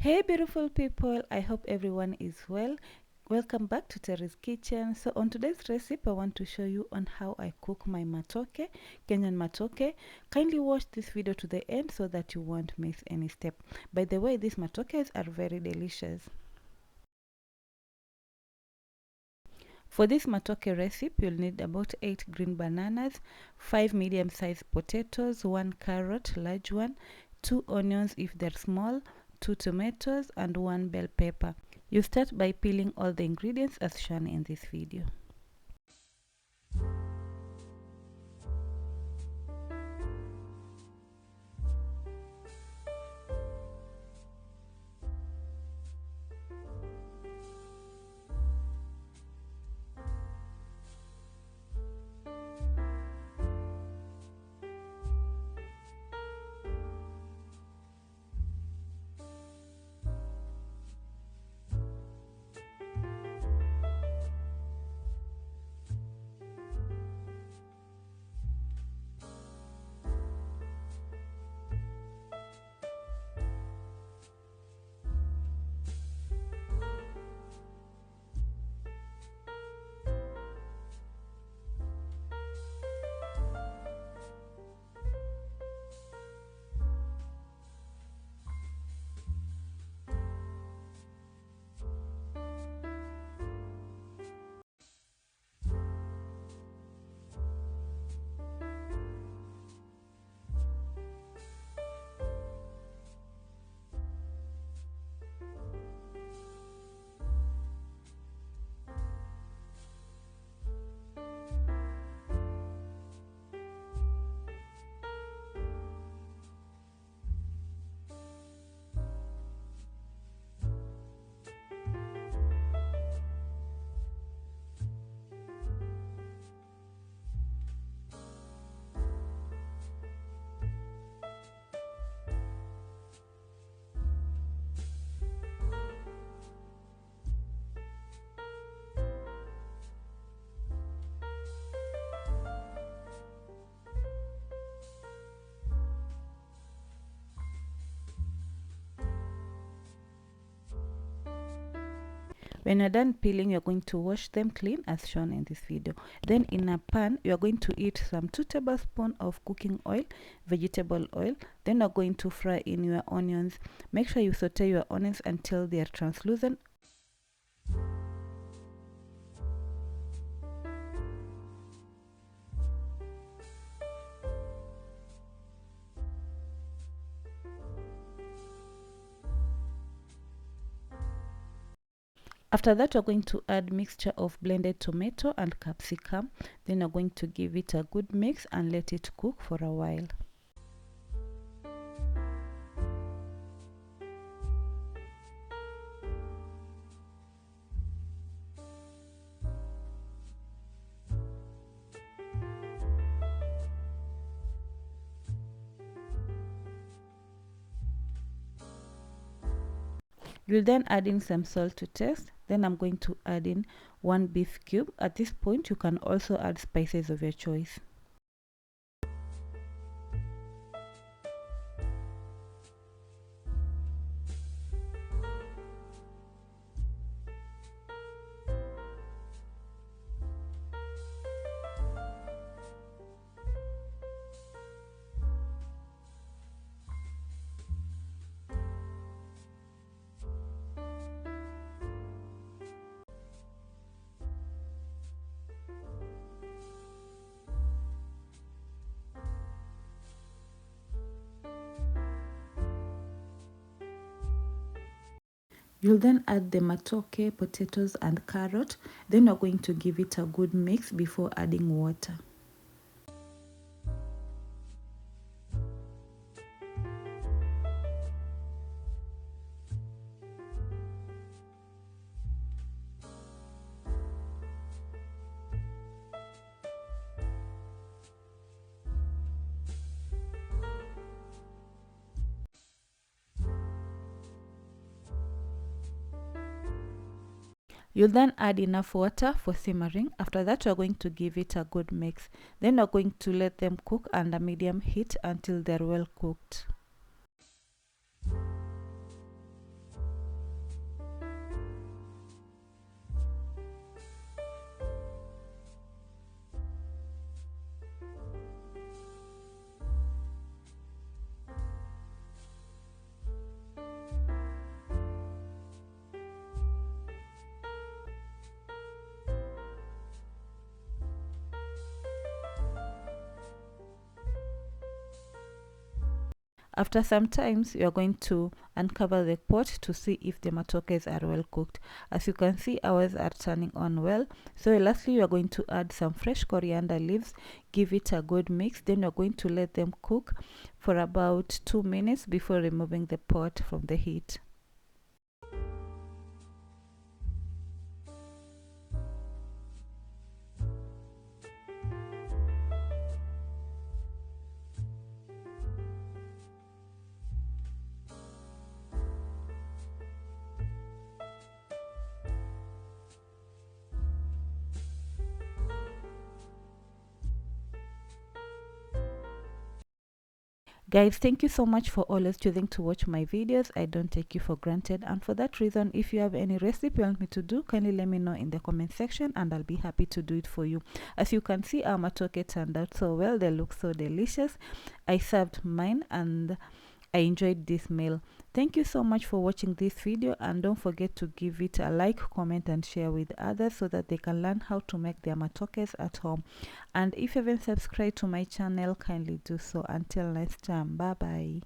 Hey beautiful people, I hope everyone is well. Welcome back to Terry's Kitchen. So on today's recipe, I want to show you on how I cook my matoke, Kenyan matoke. Kindly watch this video to the end so that you won't miss any step. By the way, these matokes are very delicious. For this matoke recipe, you'll need about 8 green bananas, 5 medium-sized potatoes, 1 carrot, large one, 2 onions if they're small, 2 tomatoes, and 1 bell pepper. You start by peeling all the ingredients as shown in this video. When you're done peeling, you're going to wash them clean as shown in this video. Then in a pan, you're going to eat some 2 tablespoons of cooking oil, vegetable oil. Then you're going to fry in your onions. Make sure you saute your onions until they are translucent. After that, we're going to add mixture of blended tomato and capsicum. Then we're going to give it a good mix and let it cook for a while. You'll then add in some salt to taste. Then I'm going to add in 1 beef cube. At this point, you can also add spices of your choice. You'll then add the matoke, potatoes and carrot. Then you're going to give it a good mix before adding water. You'll then add enough water for simmering. After that, you're going to give it a good mix. Then you're going to let them cook under medium heat until they're well cooked. After some times, you are going to uncover the pot to see if the matokes are well cooked. As you can see, ours are turning on well. So lastly, you are going to add some fresh coriander leaves, give it a good mix. Then you're going to let them cook for about 2 minutes before removing the pot from the heat. Guys, thank you so much for always choosing to watch my videos. I don't take you for granted, and for that reason, if you have any recipe you want me to do, kindly let me know in the comment section and I'll be happy to do it for you. As you can see, our matoke turned out so well. They look so delicious. I served mine and I enjoyed this meal. Thank you so much for watching this video, and don't forget to give it a like, comment and share with others so that they can learn how to make their matokes at home. And if you haven't subscribed to my channel, kindly do so. Until next time, bye bye.